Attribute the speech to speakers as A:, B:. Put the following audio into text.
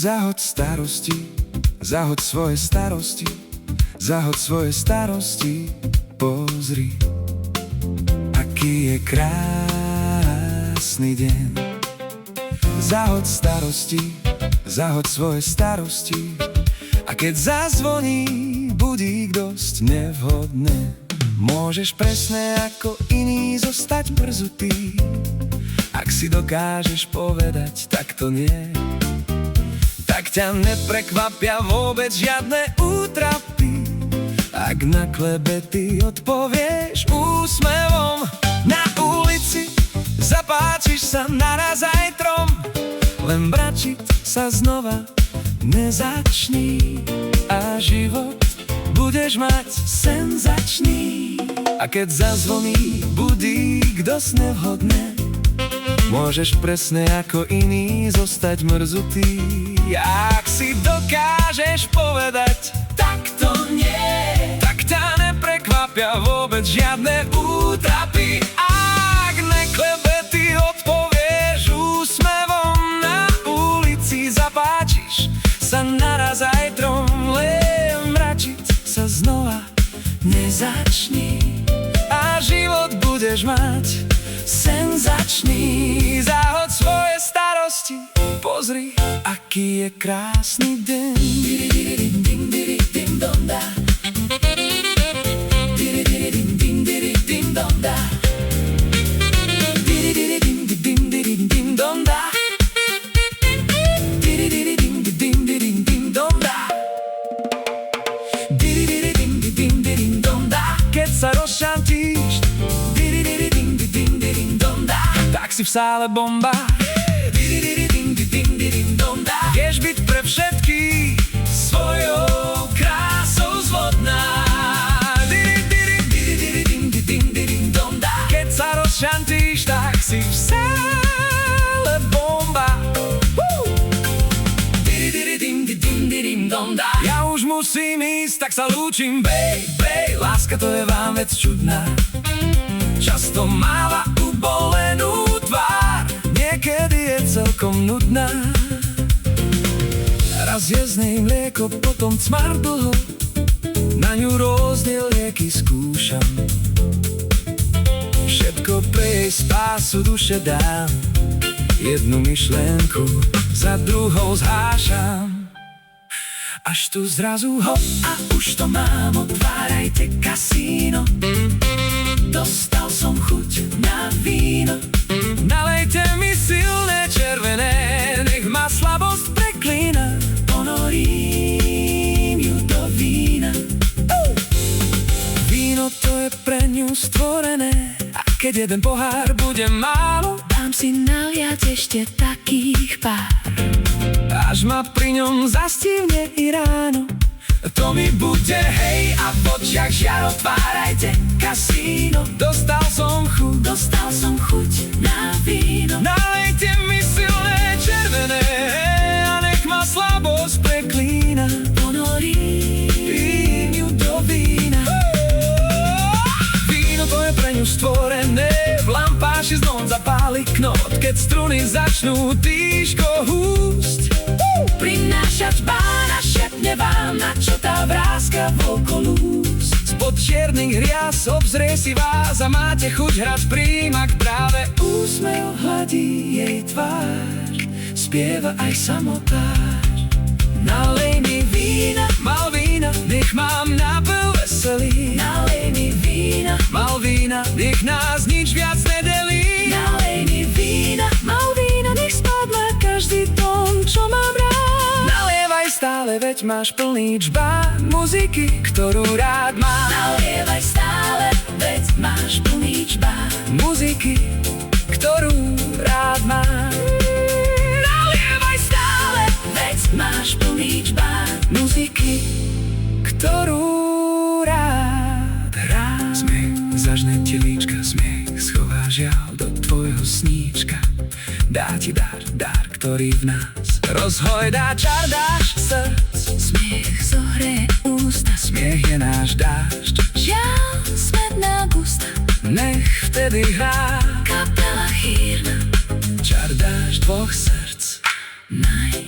A: Zahoď starosti, zahoď svoje starosti, zahoď svoje starosti, pozri, aký je krásny deň. Zahoď starosti, zahoď svoje starosti, a keď zazvoní budík dosť nevhodné, môžeš presne ako iný zostať mrzutý. Ak si dokážeš povedať, tak to nie, tak ťa neprekvapia vôbec žiadne útrapy. Ak na klebety odpovieš úsmevom, na ulici zapáčiš sa naraz aj trom, len mračiť sa znova nezačni a život budeš mať senzačný. A keď zazvoní budík dosť nevhodné, môžeš presne ako iný zostať mrzutý. Ak si dokážeš povedať, tak to nie, tak ťa neprekvapia vôbec žiadne útrapy. Ak neklebety odpovieš úsmevom, na ulici zapáčiš sa naraz aj trom, len mračiť sa znova nezačni a život budeš mať senzačný. Zahoď svoje starosti, pozri, aký je krásny deň. Keď sa rozšantíš, tak si v sále bomba. Vieš byť pre všetkých svojou krásou zvodná. Keď sa rozšantíš, tak si v sále bomba. Ja už musím ísť, tak sa lúčim, baby. Láska, to je vám vec čudná, často máva ubolenú tvár, niekedy je celkom nudná. Raz je z nej mlieko, potom cmar dlho, na ňu rôzne lieky skúšam. Všetko pre jej spásu duše dám, jednu myšlenku za druhou zhášam. Až tu zrazu hop a už to mám, otvárajte kasíno. Dostal som chuť na víno. Nalejte mi silné červené, nech ma slabosť preklína. Ponorím ju do vína. Víno, to je pre ňu stvorené, a keď jeden pohár bude málo, dám si naliať ešte takých pár, až ma pri ňom zastívne i ráno. To mi bude hej a v očiach žiar, otvárajte kasíno. Dostal som chuť na víno. Nalejte mi silné červené a nech ma slabosť preklína. Ponorím ju do vína. Víno, to je pre ňu stvorené, v lampáši znovu zapáli knot, keď struny začnú tížko húsť. Prinášať pána, šepne vám, na čo tá vrázka vlkolús. Spod čiernych hrias obzrie si vás a máte chuť hrať príjmak, práve úsmev hladí jej tvár, spieva aj samotár. Nalej mi vína, mal vína, nech mám nápev veselý. Nalej mi vína, mal vína, nech nás nič viac nedelí. Nalej mi vína, mal vína, nech spadne každý tón, čo mám rád. Nalievaj stále, veď máš plný džbán muziky, ktorú rád mám. Nalievaj stále, veď máš plný džbán muziky, ktorú rád mám. Nalievaj stále, veď máš plný džbán muziky, ktorú rád. Smiech zažne ti líčka, smiech schová žiaľ do tvojho sníčka. Dá ti dar, ktorý v nás rozhojdá čar, dáš srdc. Smiech zohreje ústa, smiech je náš dážď. Žiaľ, smet na gusta, nech vtedy hrá kapela chýrna. Čar dáš dvoch srdc. Naj,